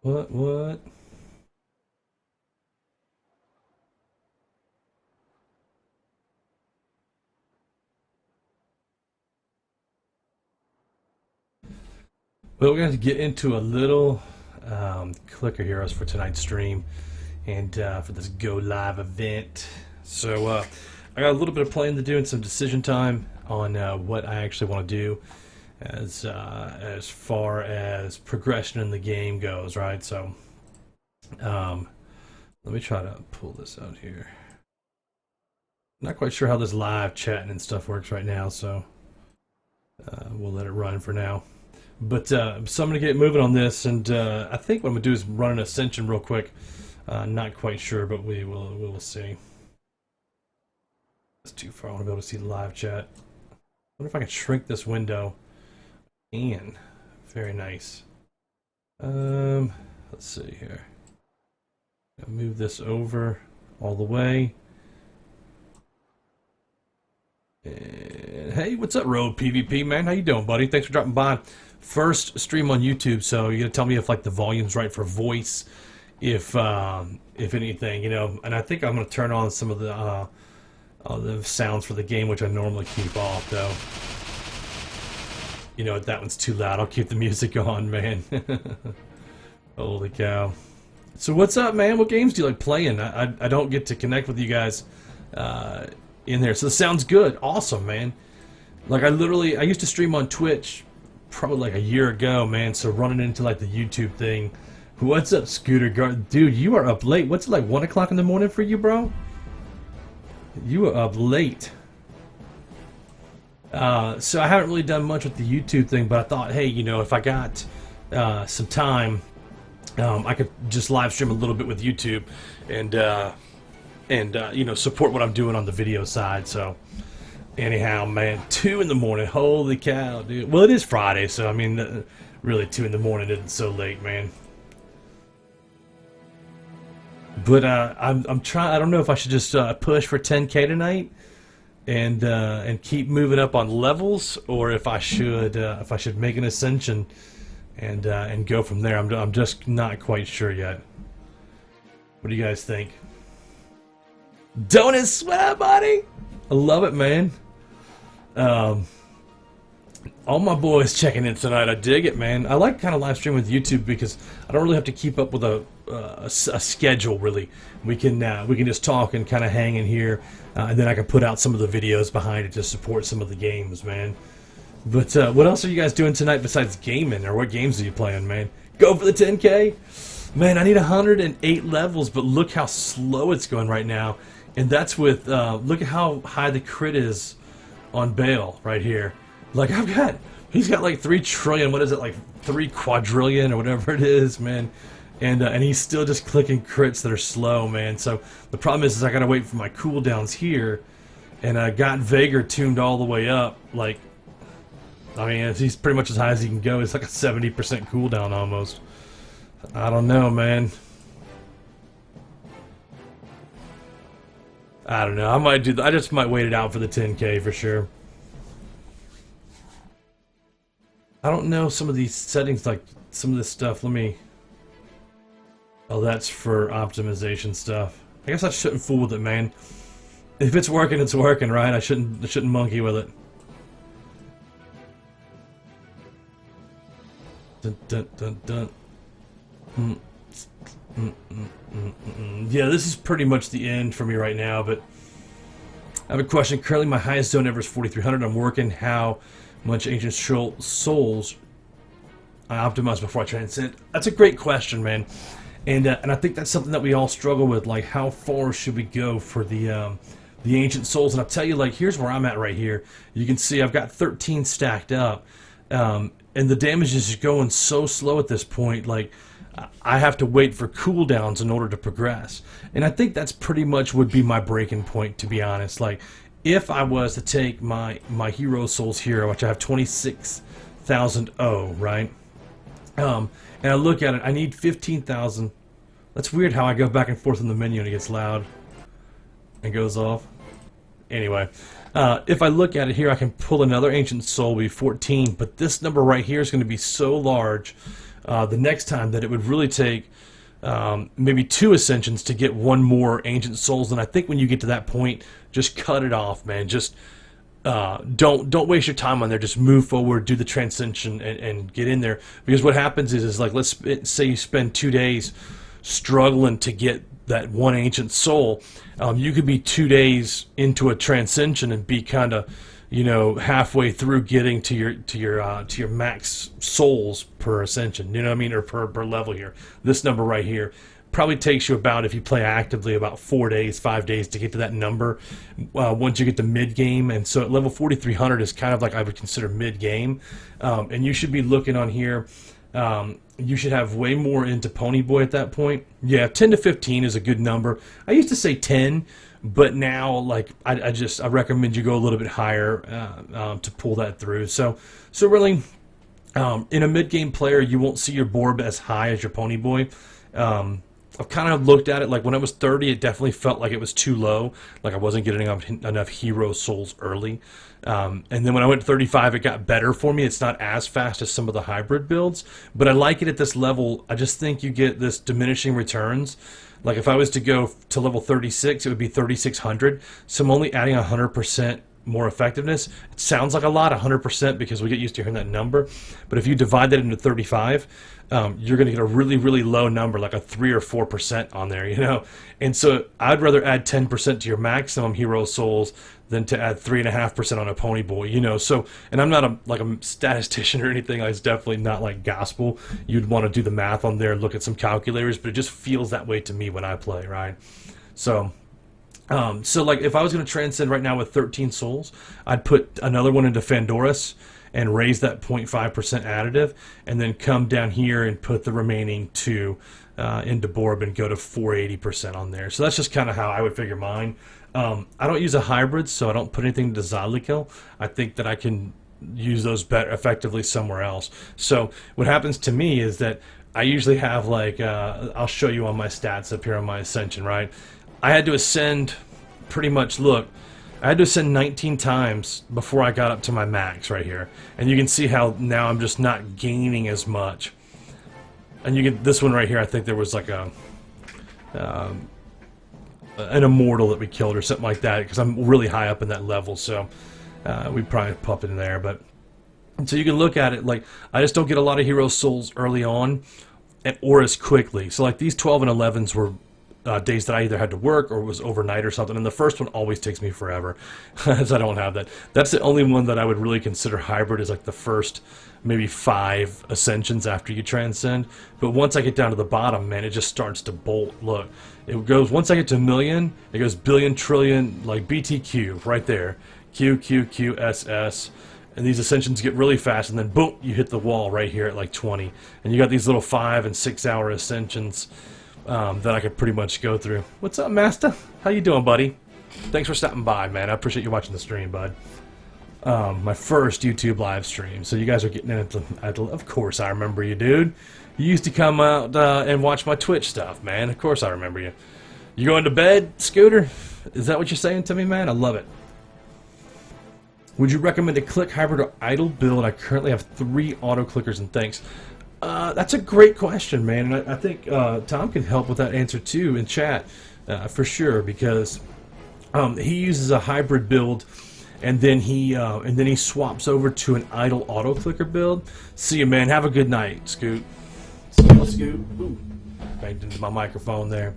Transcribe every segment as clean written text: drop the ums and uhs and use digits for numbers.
What? Well, we're going to get into a little clicker heroes for tonight's stream and for this go live event. So I got a little bit of playing to do and some decision time on what I actually want to do as far as progression in the game goes, right? So let me try to pull this out here. Not quite sure how this live chatting and stuff works right now, so we'll let it run for now. But so I'm going to get moving on this, and I think what I'm going to do is run an ascension real quick. Not quite sure, but we will see. That's too far. I want to be able to see the live chat. I wonder if I can shrink this window. And very nice. Let's see here. Move this over all the way. And hey, what's up, Road PvP, man? How you doing, buddy? Thanks for dropping by. First stream on YouTube, so you're gonna tell me if like the volume's right for voice, if anything, you know. And I think I'm gonna turn on some of the sounds for the game, which I normally keep off, though. You know, that one's too loud. I'll keep the music on, man. Holy cow! So what's up, man? What games do you like playing? I don't get to connect with you guys in there, so this sounds good. Awesome, man. Like I used to stream on Twitch probably like a year ago, man. So running into like the YouTube thing. What's up, Scooter Guard? Dude, you are up late. What's it like, 1 o'clock in the morning for you, bro? You are up late. So I haven't really done much with the YouTube thing, but I thought, hey, you know, if I got some time, I could just live stream a little bit with YouTube and you know, support what I'm doing on the video side. So anyhow, man, 2 in the morning, holy cow, dude. Well, it is Friday, so I mean, really 2 in the morning isn't so late, man. But I'm trying. I don't know if I should just push for 10K tonight and keep moving up on levels, or if I should make an ascension and go from there. I'm just not quite sure yet. What do you guys think? Don't it sweat, buddy? I love it, man. All my boys checking in tonight. I dig it, man. I like kind of live stream with YouTube because I don't really have to keep up with a schedule. Really, we can just talk and kind of hang in here, and then I can put out some of the videos behind it to support some of the games, man. But what else are you guys doing tonight besides gaming, or what games are you playing, man? Go for the 10K, man. I need 108 levels, but look how slow it's going right now, and that's with look at how high the crit is on Bale right here. Like he's got like 3 trillion. What is it, like 3 quadrillion or whatever it is, man? And he's still just clicking crits that are slow, man. So the problem is I gotta wait for my cooldowns here, and I got Veigar tuned all the way up. Like, I mean, he's pretty much as high as he can go. It's like a 70% cooldown almost. I don't know, man. I don't know. I just might wait it out for the 10K for sure. I don't know some of these settings, like some of this stuff. Let me. Oh, that's for optimization stuff. I guess I shouldn't fool with it, man. If it's working, it's working, right? I shouldn't monkey with it. Dun, dun, dun, dun. Yeah, this is pretty much the end for me right now, but I have a question. Currently, my highest zone ever is 4,300. I'm working how much Ancient Souls I optimize before I transcend. That's a great question, man. And I think that's something that we all struggle with. Like, how far should we go for the Ancient Souls? And I'll tell you, like, here's where I'm at right here. You can see I've got 13 stacked up. And the damage is going so slow at this point. Like, I have to wait for cooldowns in order to progress. And I think that's pretty much would be my breaking point, to be honest. Like, if I was to take my hero souls here, which I have 26,000 right? And I look at it, I need 15,000. That's weird how I go back and forth in the menu and it gets loud and goes off. Anyway, if I look at it here, I can pull another Ancient Soul, be 14, but this number right here is going to be so large the next time that it would really take maybe 2 ascensions to get 1 more ancient souls. And I think when you get to that point, just cut it off, man. Just don't waste your time on there. Just move forward, do the transcension, and get in there. Because what happens is like, let's say you spend 2 days struggling to get that 1 ancient soul. You could be 2 days into a transcension and be kind of, you know, halfway through getting to your max souls per ascension. You know what I mean, or per level here. This number right here probably takes you about, if you play actively, about 4 days, 5 days to get to that number. Once you get to mid game, and so at level 4300 is kind of like I would consider mid game, and you should be looking on here. You should have way more into Ponyboy at that point. Yeah, 10 to 15 is a good number. I used to say 10, but now like I recommend you go a little bit higher to pull that through. So really, in a mid game player, you won't see your Borb as high as your Ponyboy. I've kind of looked at it like when I was 30, it definitely felt like it was too low, like I wasn't getting enough hero souls early. And then when I went to 35, it got better for me. It's not as fast as some of the hybrid builds, but I like it at this level. I just think you get this diminishing returns. Like if I was to go to level 36, it would be 3,600. So I'm only adding 100% more effectiveness. It sounds like a lot, 100%, because we get used to hearing that number. But if you divide that into 35, you're going to get a really, really low number, like a 3 or 4% on there, you know. And so I'd rather add 10% to your maximum hero souls than to add 3.5% on a Ponyboy, you know. So, and I'm not a statistician or anything. It's definitely not like gospel. You'd want to do the math on there, look at some calculators, but it just feels that way to me when I play, right? So like if I was going to transcend right now with 13 souls, I'd put another one into Fandoris and raise that 0.5% additive, and then come down here and put the remaining 2 into Borb and go to 480% on there. So that's just kind of how I would figure mine. I don't use a hybrid, so I don't put anything into Zalikill. I think that I can use those better effectively somewhere else. So what happens to me is that I usually have like, I'll show you on my stats up here on my Ascension, right? I had to ascend pretty much, look, I had to ascend 19 times before I got up to my max right here. And you can see how now I'm just not gaining as much. And you get this one right here, I think there was like an immortal that we killed or something like that, because I'm really high up in that level, so we probably pop it in there. But and so you can look at it like I just don't get a lot of hero souls early on or as quickly. So like these 12 and 11s were days that I either had to work or was overnight or something, and the first one always takes me forever, so I don't have that. That's the only one that I would really consider hybrid, is like the first maybe 5 ascensions after you transcend. But once I get down to the bottom, man, it just starts to bolt. Look, it goes, once I get to 1,000,000, it goes billion, trillion, like BTQ right there, Q, Q, Q, S, S. And these ascensions get really fast, and then boom, you hit the wall right here at like 20. And you got these little 5 and 6 hour ascensions that I could pretty much go through. What's up, Master? How you doing, buddy? Thanks for stopping by, man. I appreciate you watching the stream, bud. My first YouTube live stream. So you guys are getting in of course I remember you, dude. You used to come out and watch my Twitch stuff, man. Of course I remember you. You going to bed, Scooter? Is that what you're saying to me, man? I love it. Would you recommend a click, hybrid, or idle build? I currently have 3 auto clickers, and thanks. That's a great question, man, and I think Tom can help with that answer too in chat, for sure, because he uses a hybrid build, and then he swaps over to an idle auto clicker build. See you, man. Have a good night, Scoot. See you, Scoot. Ooh, banged into my microphone there.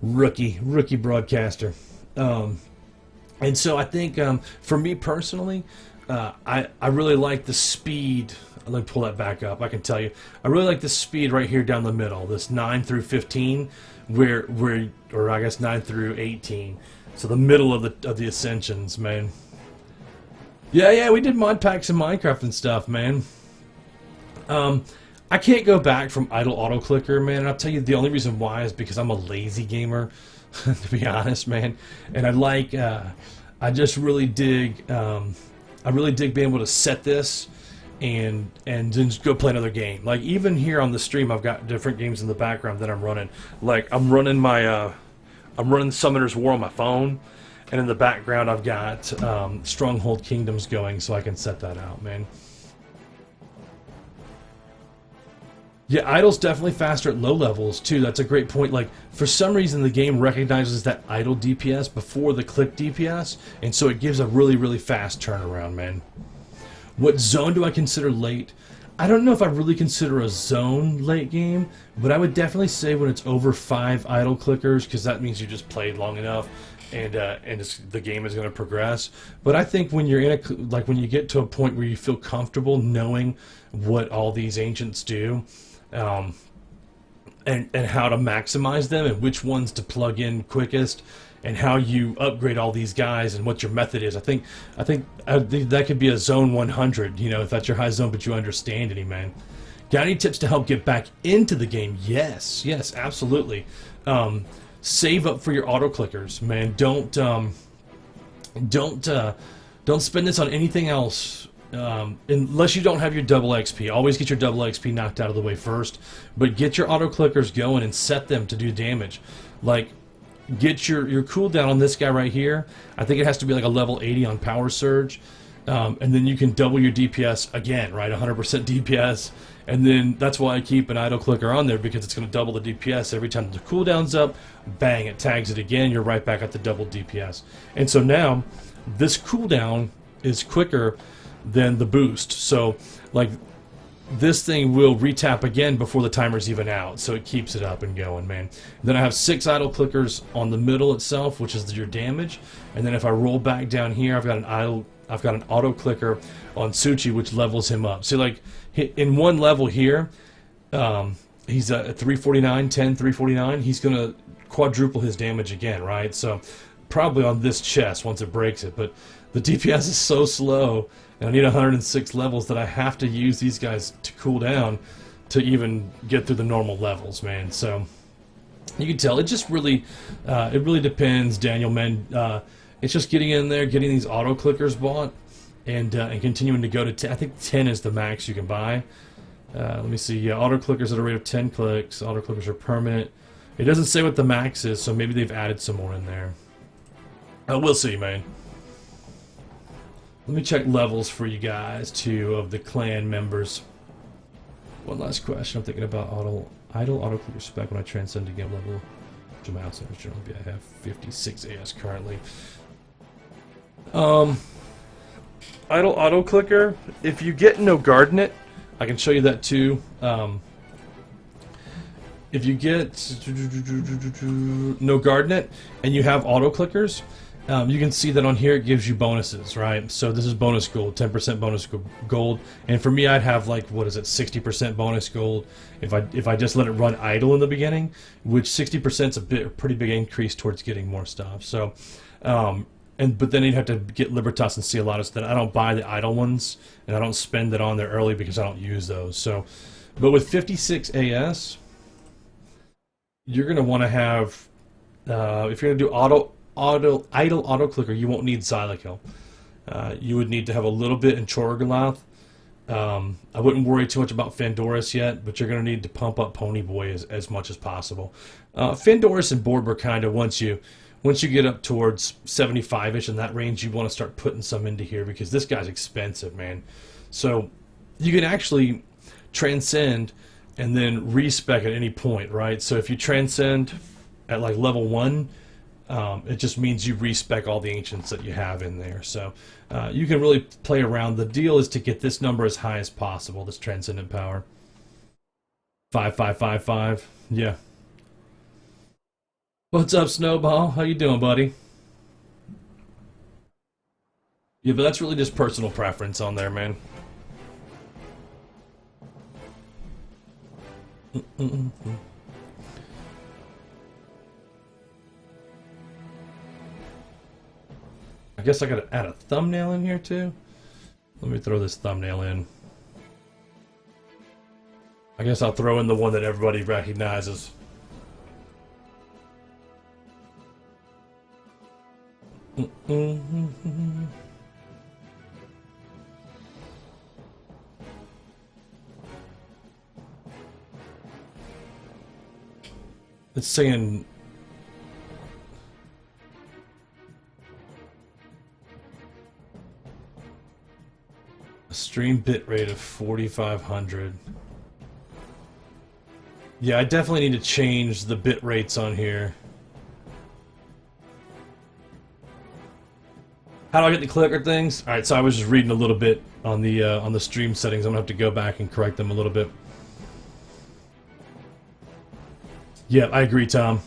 Rookie broadcaster. And so I think for me personally, I really like the speed. Let me pull that back up. I can tell you, I really like this speed right here down the middle, this 9 through 15, or I guess 9 through 18. So the middle of the ascensions, man. Yeah, we did mod packs in Minecraft and stuff, man. I can't go back from idle auto clicker, man. And I'll tell you the only reason why is because I'm a lazy gamer, to be honest, man. And I like, I just really dig, I really dig being able to set this and then just go play another game. Like even here on the stream, I've got different games in the background that I'm running. Like I'm running Summoner's War on my phone, and in the background I've got Stronghold Kingdoms going, so I can set that out, man. Yeah, idle's definitely faster at low levels too. That's a great point. Like for some reason, the game recognizes that idle DPS before the click DPS, and so it gives a really, really fast turnaround, man. What zone do I consider late? I don't know if I really consider a zone late game, but I would definitely say when it's over 5 idle clickers, because that means you just played long enough, and the game is going to progress. But I think when you're in a like when you get to a point where you feel comfortable knowing what all these ancients do, and how to maximize them and which ones to plug in quickest, and how you upgrade all these guys and what your method is. I think that could be a zone 100, you know, if that's your high zone, but you understand it, man. Got any tips to help get back into the game? Yes, absolutely. Save up for your auto clickers, man. Don't spend this on anything else. Unless you don't have your double XP. Always get your double XP knocked out of the way first, but get your auto clickers going and set them to do damage. Like, get your cooldown on this guy right here. I think it has to be like a level 80 on Power Surge, and then you can double your DPS again, right? 100% DPS, and then that's why I keep an idle clicker on there, because it's going to double the DPS every time the cooldown's up. Bang! It tags it again. You're right back at the double DPS, and so now this cooldown is quicker than the boost. So like this thing will retap again before the timer's even out, so it keeps it up and going, man. Then I have 6 idle clickers on the middle itself, which is your damage, and then if I roll back down here, I've got an auto clicker on Suchi, which levels him up. See, like in one level here, he's at 349, 10, 349. He's gonna quadruple his damage again, right? So probably on this chest once it breaks it, but the DPS is so slow, and I need 106 levels that I have to use these guys to cool down to even get through the normal levels, man. So you can tell it just really, it really depends, Daniel, man. It's just getting in there, getting these auto clickers bought, and continuing to go to 10. I think 10 is the max you can buy. Let me see. Yeah, auto clickers at a rate of 10 clicks. Auto clickers are permanent. It doesn't say what the max is, so maybe they've added some more in there. We'll see, man. Let me check levels for you guys, too, of the clan members. One last question. I'm thinking about idle auto clicker spec when I transcend to game level. Mouse centers generally be. I have 56 AS currently. Idle auto clicker. If you get no Gardenet, I can show you that too. If you get no Gardenet and you have auto clickers, you can see that on here it gives you bonuses, right? So this is bonus gold, 10% bonus gold, and for me I'd have like, what is it, 60% bonus gold if I just let it run idle in the beginning, which 60% is a pretty big increase towards getting more stuff. So, but then you'd have to get Libertas and Cielados. Then I don't buy the idle ones, and I don't spend it on there early because I don't use those. So, but with 56 AS, you're gonna want to have, if you're gonna do idle auto clicker, you won't need Xylokill. You would need to have a little bit in Chorgalath. I wouldn't worry too much about Fandoris yet, but you're going to need to pump up Ponyboy as much as possible. Fandoris and Borber kind of, once you get up towards 75-ish in that range, you want to start putting some into here, because this guy's expensive, man. So you can actually transcend and then respec at any point, right? So if you transcend at like level 1, it just means you respec all the ancients that you have in there. So you can really play around. The deal is to get this number as high as possible, this transcendent power. 5555. Yeah. What's up, Snowball? How you doing, buddy? Yeah, but that's really just personal preference on there, man. I guess I gotta add a thumbnail in here too. Let me throw this thumbnail in. I guess I'll throw in the one that everybody recognizes. It's saying a stream bitrate of 4,500. Yeah, I definitely need to change the bit rates on here. How do I get the clicker things? All right, so I was just reading a little bit on the stream settings. I'm gonna have to go back and correct them a little bit. Yeah, I agree, Tom.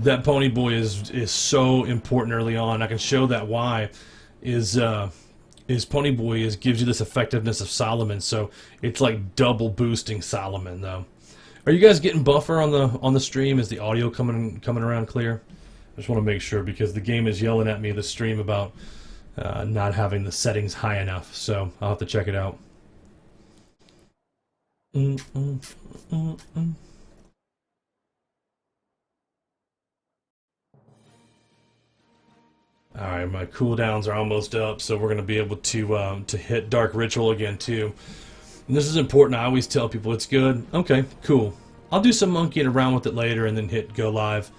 That Pony Boy is so important early on. I can show that why is Pony Boy gives you this effectiveness of Solomon, so it's like double boosting Solomon though. Are you guys getting buffer on the stream? Is the audio coming around clear? I just want to make sure because the game is yelling at me the stream about not having the settings high enough, so I'll have to check it out. Alright, my cooldowns are almost up, so we're going to be able to hit Dark Ritual again, too. And this is important. I always tell people it's good. Okay, cool. I'll do some monkeying around with it later and then hit go live.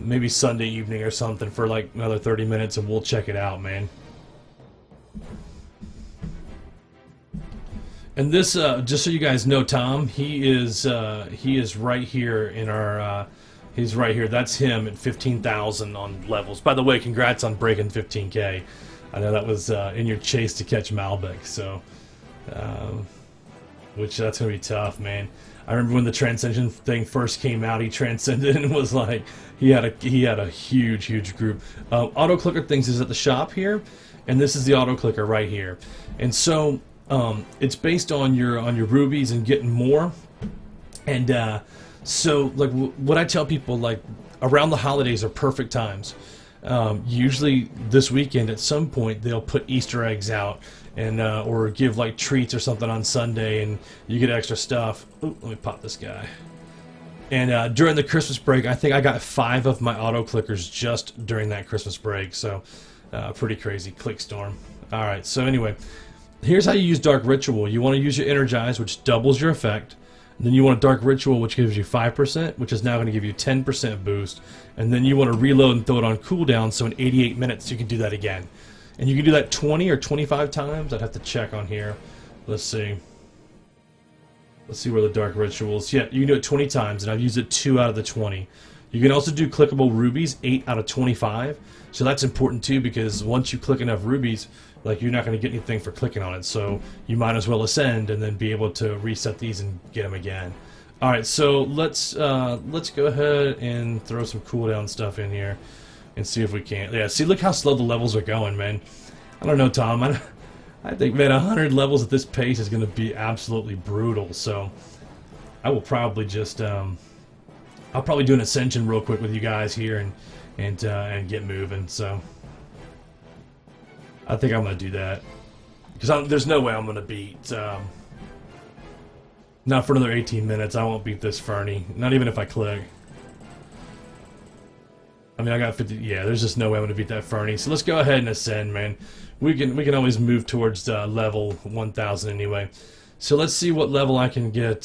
Maybe Sunday evening or something for like another 30 minutes and we'll check it out, man. And this, just so you guys know, Tom, he is right here in our... he's right here. That's him at 15,000 on levels. By the way, congrats on breaking 15K. I know that was in your chase to catch Malbec, so... which that's going to be tough, man. I remember when the Transcension thing first came out, he transcended and was like... He had a huge group. Auto clicker things is at the shop here, and this is the auto clicker right here. And so... it's based on your rubies and getting more, and so like what I tell people, like around the holidays are perfect times. Usually this weekend at some point they'll put Easter eggs out and or give like treats or something on Sunday, and you get extra stuff. Ooh, let me pop this guy. And during the Christmas break, I think I got 5 of my auto clickers just during that Christmas break. So pretty crazy. Clickstorm. All right. So anyway. Here's how you use Dark Ritual. You want to use your Energize, which doubles your effect. And then you want a Dark Ritual, which gives you 5%, which is now going to give you 10% boost. And then you want to reload and throw it on cooldown, so in 88 minutes you can do that again. And you can do that 20 or 25 times. I'd have to check on here. Let's see. Let's see where the Dark Rituals... Yeah, you can do it 20 times, and I've used it 2 out of the 20. You can also do clickable rubies, 8 out of 25. So that's important too, because once you click enough rubies, like you're not going to get anything for clicking on it. So you might as well ascend and then be able to reset these and get them again. All right, so let's go ahead and throw some cooldown stuff in here and see if we can. Yeah, see, look how slow the levels are going, man. I don't know, Tom. I think, man, 100 levels at this pace is going to be absolutely brutal. So I will probably just I'll probably do an ascension real quick with you guys here and get moving. So I think I'm going to do that. Because there's no way I'm going to beat... not for another 18 minutes. I won't beat this Fernie. Not even if I click. I mean, I got 50... Yeah, there's just no way I'm going to beat that Fernie. So let's go ahead and ascend, man. We can always move towards level 1000 anyway. So let's see what level I can get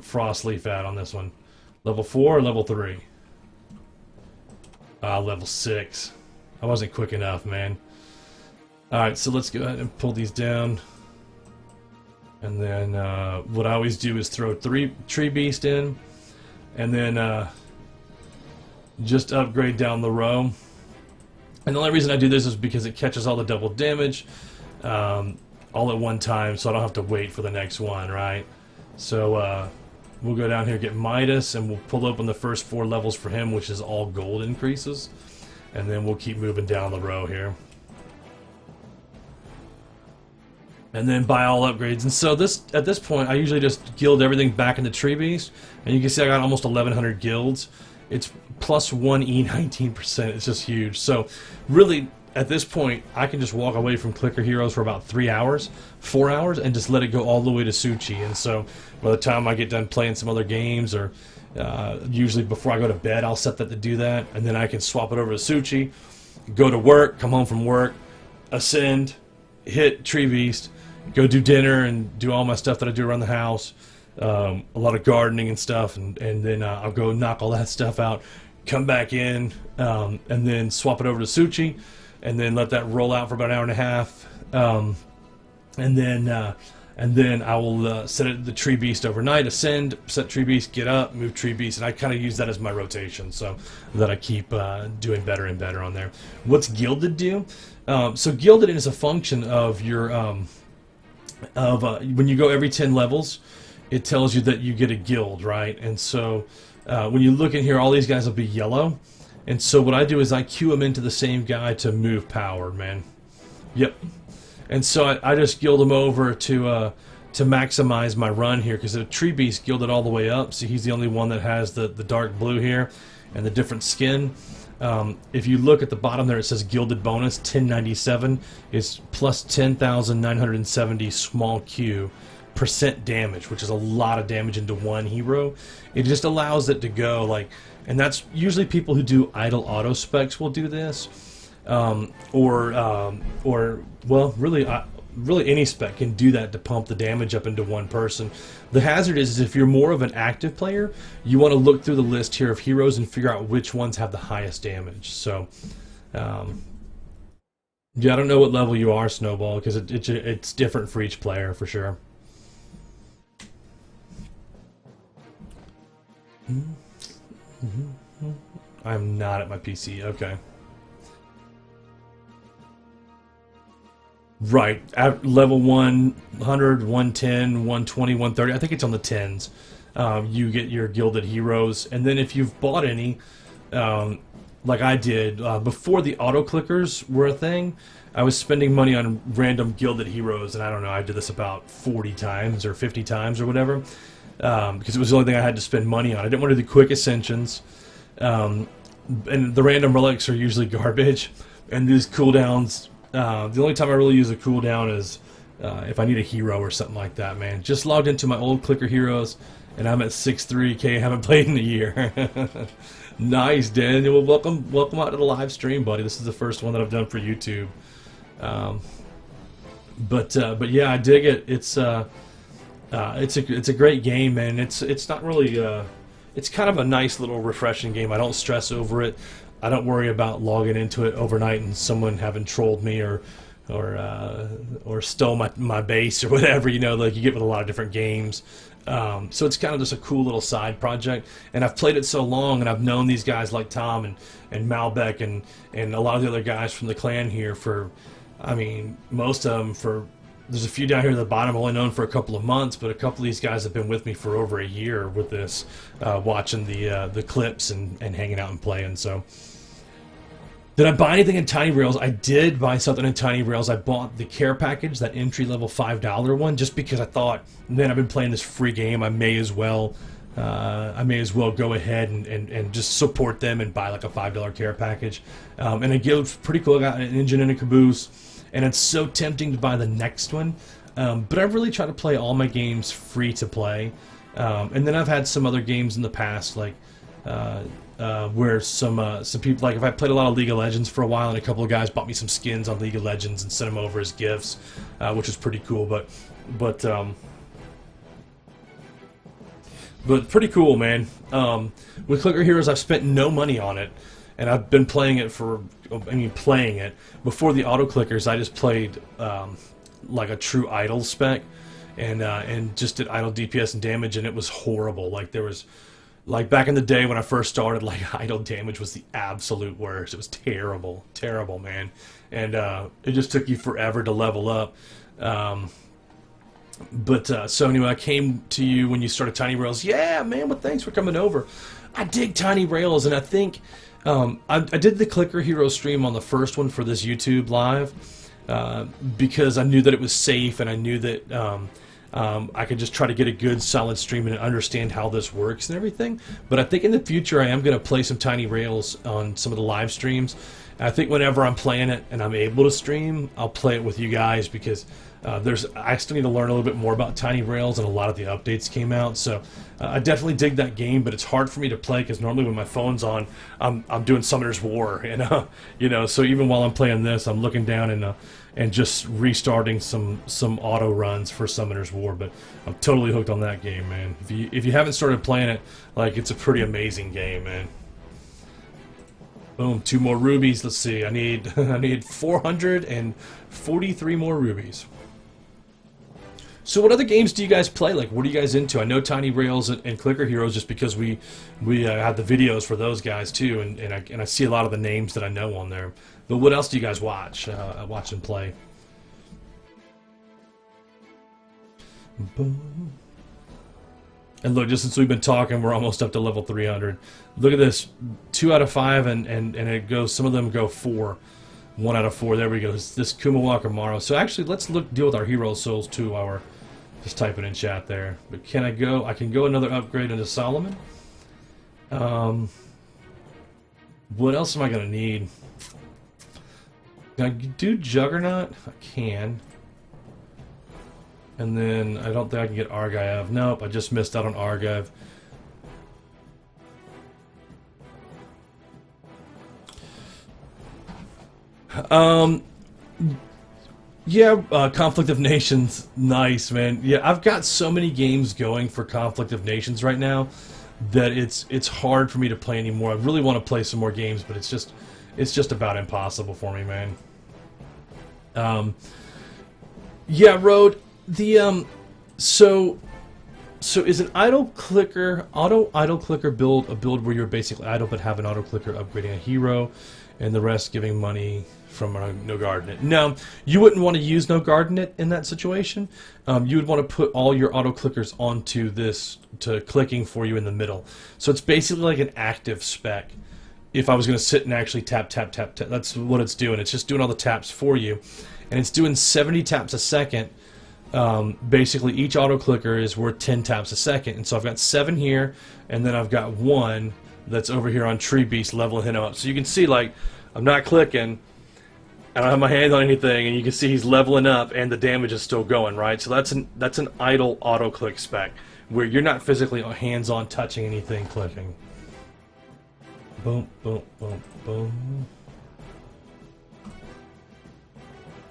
Frostleaf at on this one. Level 4 or level 3? Level 6. I wasn't quick enough, man. Alright, so let's go ahead and pull these down. And then what I always do is throw 3 Tree Beast in. And then just upgrade down the row. And the only reason I do this is because it catches all the double damage all at one time, so I don't have to wait for the next one, right? So we'll go down here, get Midas, and we'll pull open the first 4 levels for him, which is all gold increases. And then we'll keep moving down the row here. And then buy all upgrades. And so at this point, I usually just guild everything back into Tree Beast. And you can see I got almost 1,100 guilds. It's plus 1E 19%. It's just huge. So really, at this point, I can just walk away from Clicker Heroes for about 3 hours, 4 hours, and just let it go all the way to Suchi. And so by the time I get done playing some other games, or usually before I go to bed, I'll set that to do that. And then I can swap it over to Suchi, go to work, come home from work, ascend, hit Tree Beast, go do dinner and do all my stuff that I do around the house, a lot of gardening and stuff, and then I'll go knock all that stuff out, come back in, and then swap it over to Suchi, and then let that roll out for about an hour and a half, and then and then I will set it the tree beast overnight, ascend, set tree beast, get up, move tree beast, and I kind of use that as my rotation, so that I keep doing better and better on there. What's gilded do? So gilded is a function of your when you go every 10 levels, it tells you that you get a guild, right? And so when you look in here, all these guys will be yellow. And so what I do is I queue them into the same guy to move power, man. Yep. And so I just guild him over to maximize my run here, because the tree beast gilded all the way up. So he's the only one that has the dark blue here and the different skin. If you look at the bottom there, it says gilded bonus 1097 is plus 10,970 small Q % damage, which is a lot of damage into one hero. It just allows it to go like, and that's usually people who do idle auto specs will do this, or well, really any spec can do that to pump the damage up into one person. The hazard is if you're more of an active player, you want to look through the list here of heroes and figure out which ones have the highest damage. So, yeah, I don't know what level you are, Snowball, because it's different for each player for sure. I'm not at my PC. Okay. Right. At level 100, 110, 120, 130. I think it's on the 10s. You get your gilded heroes. And then if you've bought any, like I did, before the auto clickers were a thing, I was spending money on random gilded heroes. And I don't know, I did this about 40 times or 50 times or whatever. Because it was the only thing I had to spend money on. I didn't want to do quick ascensions. And the random relics are usually garbage. And these cooldowns... the only time I really use a cooldown is if I need a hero or something like that, man. Just logged into my old clicker heroes, and I'm at 6.3k. Haven't played in a year. Nice, Daniel. Welcome out to the live stream, buddy. This is the first one that I've done for YouTube. But yeah, I dig it. It's a great game, man. It's not really it's kind of a nice little refreshing game. I don't stress over it. I don't worry about logging into it overnight and someone having trolled me or stole my base or whatever, you know, like you get with a lot of different games. So it's kind of just a cool little side project. And I've played it so long, and I've known these guys like Tom and Malbec and a lot of the other guys from the clan here for, I mean, most of them for, there's a few down here at the bottom I've only known for a couple of months, but a couple of these guys have been with me for over a year with this, watching the clips and hanging out and playing. So. Did I buy anything in Tiny Rails? I did buy something in Tiny Rails. I bought the care package, that entry-level $5 one, just because I thought, man, I've been playing this free game. I may as well go ahead and just support them and buy like a $5 care package. And it was pretty cool. I got an engine and a caboose, and it's so tempting to buy the next one. But I really try to play all my games free to play. And then I've had some other games in the past, like... where some people, like if I played a lot of League of Legends for a while, and a couple of guys bought me some skins on League of Legends and sent them over as gifts, which was pretty cool. But pretty cool, man. With Clicker Heroes, I've spent no money on it, and I've been playing it before the auto clickers. I just played like a true idle spec, and just did idle DPS and damage, and it was horrible. Like there was. Like, back in the day when I first started, like, idle damage was the absolute worst. It was terrible. Terrible, man. And it just took you forever to level up. So anyway, I came to you when you started Tiny Rails. Yeah, man, well, thanks for coming over. I dig Tiny Rails, and I think... I did the Clicker Hero stream on the first one for this YouTube Live because I knew that it was safe, and I knew that... I could just try to get a good solid stream and understand how this works and everything. But I think in the future I am going to play some Tiny Rails on some of the live streams. I think whenever I'm playing it and I'm able to stream, I'll play it with you guys, because I still need to learn a little bit more about Tiny Rails, and a lot of the updates came out. So I definitely dig that game, but it's hard for me to play because normally when my phone's on, I'm doing Summoner's War, and you know. So even while I'm playing this, I'm looking down and just restarting some auto runs for Summoner's War. But I'm totally hooked on that game, man. If you haven't started playing it, like, it's a pretty amazing game, man. Boom, 2 more rubies. Let's see. I need 443 more rubies. So what other games do you guys play? Like, what are you guys into? I know Tiny Rails and Clicker Heroes just because we have the videos for those guys too, and I see a lot of the names that I know on there. But what else do you guys watch and play? And look, just since we've been talking, we're almost up to level 300. Look at this, 2 out of 5, and it goes. Some of them go 4, 1 out of 4. There we go. This Kuma Walker Maro. So actually, let's deal with our Hero Souls 2 hour. Just type it in chat there. But can I go? I can go another upgrade into Solomon. What else am I gonna need? Can I do Juggernaut? I can. And then I don't think I can get Argive. Nope, I just missed out on Argive. Yeah, Conflict of Nations, nice, man. Yeah, I've got so many games going for Conflict of Nations right now that it's hard for me to play anymore. I really want to play some more games, but it's just about impossible for me, man. Yeah, Road. The so is an auto idle clicker build a build where you're basically idle but have an auto clicker upgrading a hero, and the rest giving money from No Gardenet? No, you wouldn't want to use No Gardenet in that situation. You would want to put all your auto clickers onto this to clicking for you in the middle. So it's basically like an active spec. If I was going to sit and actually tap, that's what it's doing. It's just doing all the taps for you, and it's doing 70 taps a second. Basically, each auto clicker is worth 10 taps a second, and so I've got 7 here, and then I've got 1 that's over here on Tree Beast leveling him up. So you can see, like, I'm not clicking. I don't have my hand on anything, and you can see he's leveling up, and the damage is still going, right? So that's an idle auto click spec where you're not physically hands-on touching anything, clicking. Boom, boom, boom, boom.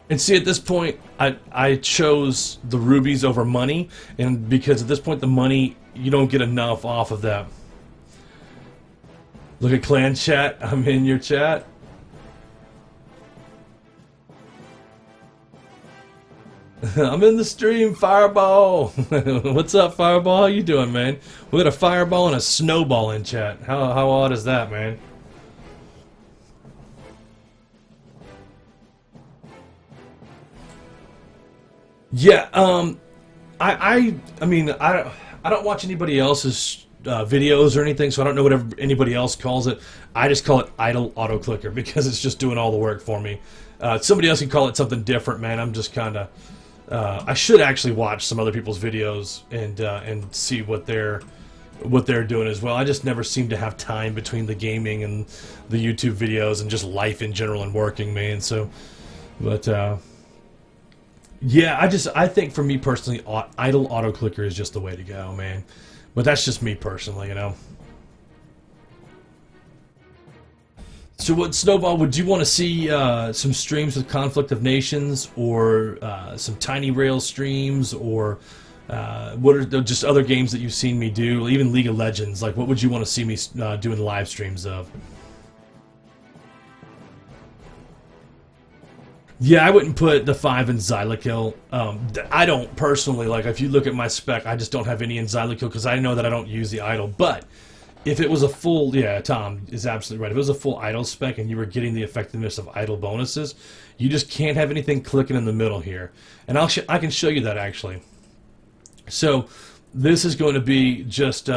And see, at this point, I chose the rubies over money, and because at this point the money, you don't get enough off of that. Look at clan chat. I'm in your chat. I'm in the stream, Fireball. What's up, Fireball? How you doing, man? We got a Fireball and a Snowball in chat. How odd is that, man? Yeah, I mean, I don't watch anybody else's videos or anything, so I don't know whatever anybody else calls it. I just call it idle auto clicker because it's just doing all the work for me. Somebody else can call it something different, man. I'm just kind of. I should actually watch some other people's videos and see what they're doing as well. I just never seem to have time between the gaming and the YouTube videos and just life in general and working, man. So, but. Yeah, I think for me personally, idle auto clicker is just the way to go, man. But that's just me personally, you know. So what, Snowball, would you want to see some streams with Conflict of Nations, or some Tiny Rail streams, or what are just other games that you've seen me do, even League of Legends? Like, what would you want to see me doing live streams of? Yeah, I wouldn't put the 5 in Xylokill. I don't personally, like, if you look at my spec, I just don't have any in Xylokill because I know that I don't use the idle. But if it was a full, yeah, Tom is absolutely right. If it was a full idle spec and you were getting the effectiveness of idle bonuses, you just can't have anything clicking in the middle here. And I can show you that actually. So this is going to be just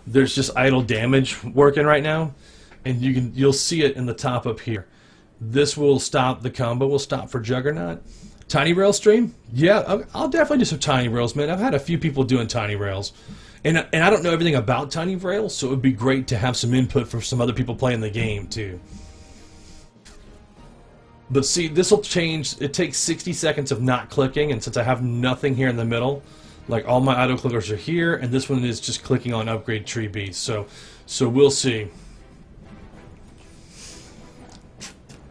there's just idle damage working right now, and you'll see it in the top up here. This will stop, the combo will stop for Juggernaut. Tiny Rail stream? Yeah, I'll definitely do some Tiny Rails, man. I've had a few people doing Tiny Rails. And I don't know everything about Tiny Rails, so it would be great to have some input from some other people playing the game, too. But see, this will change. It takes 60 seconds of not clicking, and since I have nothing here in the middle, like all my auto clickers are here, and this one is just clicking on Upgrade Tree Beast. So we'll see.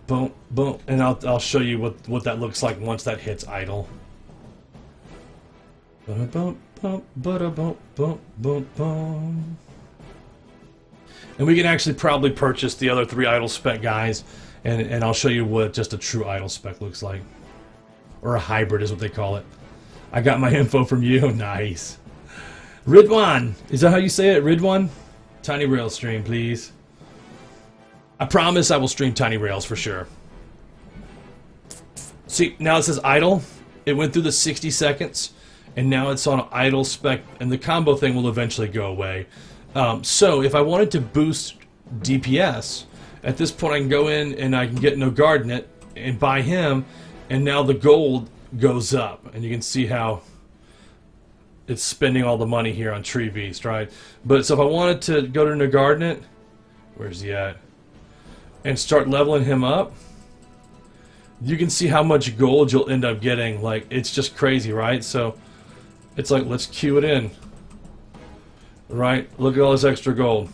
Boom, boom, and I'll show you what that looks like once that hits idle. And we can actually probably purchase the other 3 idle spec guys, and I'll show you what just a true idle spec looks like, or a hybrid is what they call it. I got my info from you. Nice. Ridwan, is that how you say it? Ridwan? Tiny Rails stream, please. I promise I will stream Tiny Rails for sure. See, now it says idle. It went through the 60 seconds, and now it's on idle spec, and the combo thing will eventually go away. So if I wanted to boost DPS, at this point I can go in and I can get Nogardnet and buy him, and now the gold goes up, and you can see how it's spending all the money here on Tree Beast, right? But so if I wanted to go to Nogardnet, where's he at, and start leveling him up, you can see how much gold you'll end up getting. Like, it's just crazy, right? So it's like, let's queue it in, right? Look at all this extra gold.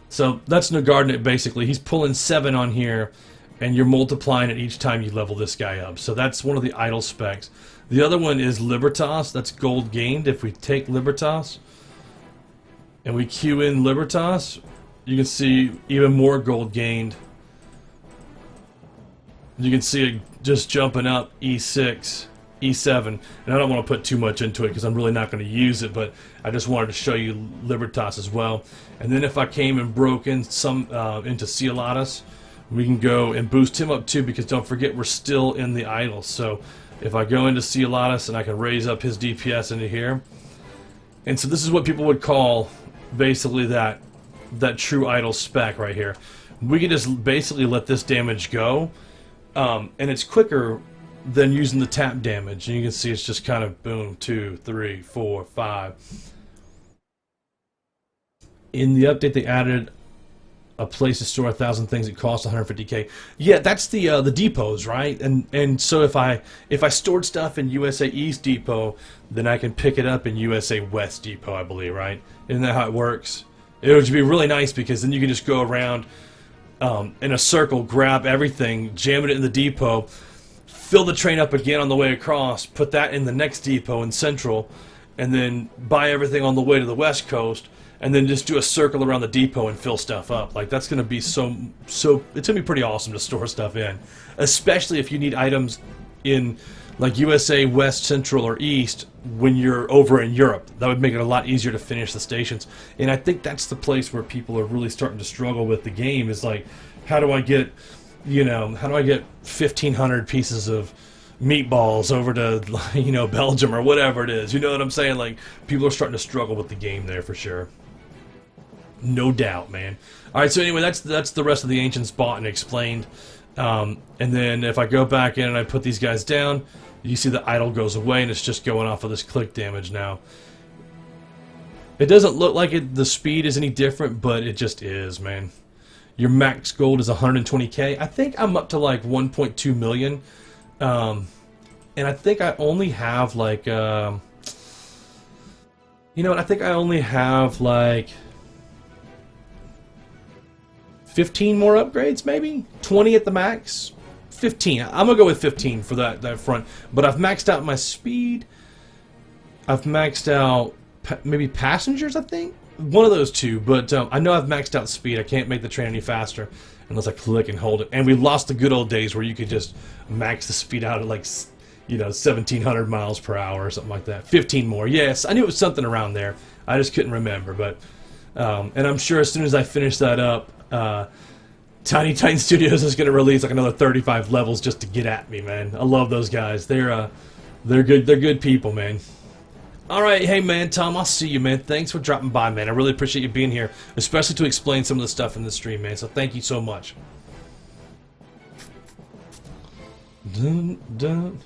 So that's Nogardnet basically. He's pulling 7 on here, and you're multiplying it each time you level this guy up. So that's one of the idle specs. The other one is Libertas. That's gold gained. If we take Libertas and we queue in Libertas, you can see even more gold gained. You can see it just jumping up E6, E7. And I don't want to put too much into it because I'm really not going to use it, but I just wanted to show you Libertas as well. And then if I came and broke in some into Ceolatus, we can go and boost him up too, because don't forget we're still in the idle. So if I go into Ceolatus and I can raise up his DPS into here, and so this is what people would call basically that true idle spec right here. We can just basically let this damage go, and it's quicker than using the tap damage. And you can see it's just kind of boom, 2, 3, 4, 5. In the update, they added a place to store 1,000 things that cost 150k. Yeah, that's the depots, right? And so if I stored stuff in USA East Depot, then I can pick it up in USA West Depot, I believe, right? Isn't that how it works? It would be really nice, because then you can just go around in a circle, grab everything, jam it in the depot, fill the train up again on the way across, put that in the next depot in Central, and then buy everything on the way to the West Coast, and then just do a circle around the depot and fill stuff up. Like, that's going to be it's going to be pretty awesome to store stuff in. Especially if you need items in, like, USA West, Central, or East when you're over in Europe. That would make it a lot easier to finish the stations. And I think that's the place where people are really starting to struggle with the game, is like, how do I get 1,500 pieces of meatballs over to, Belgium or whatever it is. You know what I'm saying? Like, people are starting to struggle with the game there for sure. No doubt, man. Alright, so anyway, that's the rest of the Ancients bought and explained. And then if I go back in and I put these guys down, you see the idle goes away, and it's just going off of this click damage now. It doesn't look like the speed is any different, but it just is, man. Your max gold is 120k. I think I'm up to like 1.2 million. And I think I only have like, I think I only have like 15 more upgrades, maybe 20 at the max. 15. I'm gonna go with 15 for that front. But I've maxed out my speed. I've maxed out maybe passengers, I think. One of those two. But I know I've maxed out speed. I can't make the train any faster unless I click and hold it. And we lost the good old days where you could just max the speed out at like, 1,700 miles per hour or something like that. 15 more. Yes, I knew it was something around there. I just couldn't remember. But and I'm sure as soon as I finish that up, Tiny Titan Studios is going to release like another 35 levels just to get at me, man. I love those guys. They're good. They're good people, man. All right, hey man, Tom, I'll see you, man. Thanks for dropping by, man. I really appreciate you being here, especially to explain some of the stuff in the stream, man. So thank you so much. Dun, dun.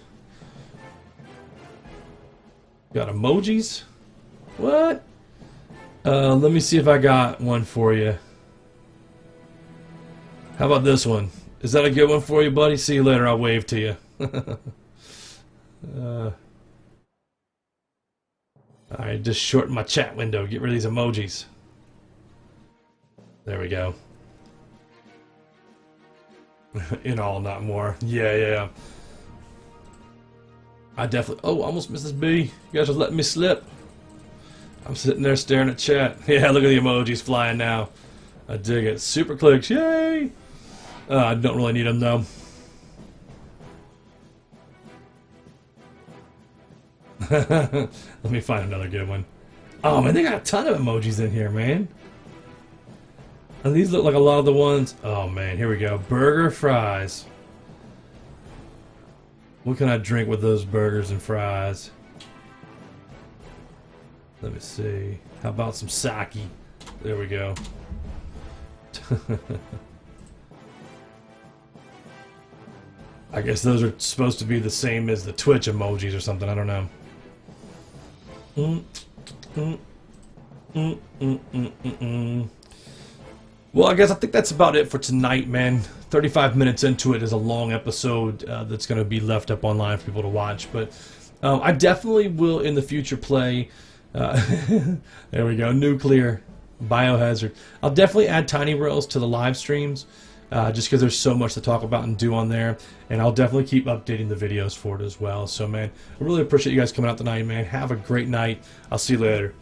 Got emojis? What? Let me see if I got one for you. How about this one? Is that a good one for you, buddy? See you later. I'll wave to you. Alright, just shorten my chat window. Get rid of these emojis. There we go. In all, not more. Yeah. I definitely... Oh, almost missed this bee. You guys are letting me slip. I'm sitting there staring at chat. Yeah, look at the emojis flying now. I dig it. Super clicks. Yay! I don't really need them, though. Let me find another good one. Oh man, they got a ton of emojis in here, man. And these look like a lot of the ones. Oh man, here we go. Burger fries. What can I drink with those burgers and fries? Let me see. How about some sake? There we go. I guess those are supposed to be the same as the Twitch emojis or something. I don't know. Well, I guess I think that's about it for tonight, man. 35 minutes into it is a long episode that's going to be left up online for people to watch. But I definitely will in the future play. There we go. Nuclear. Biohazard. I'll definitely add Tiny Rails to the live streams. Just because there's so much to talk about and do on there. And I'll definitely keep updating the videos for it as well. So, man, I really appreciate you guys coming out tonight, man. Have a great night. I'll see you later.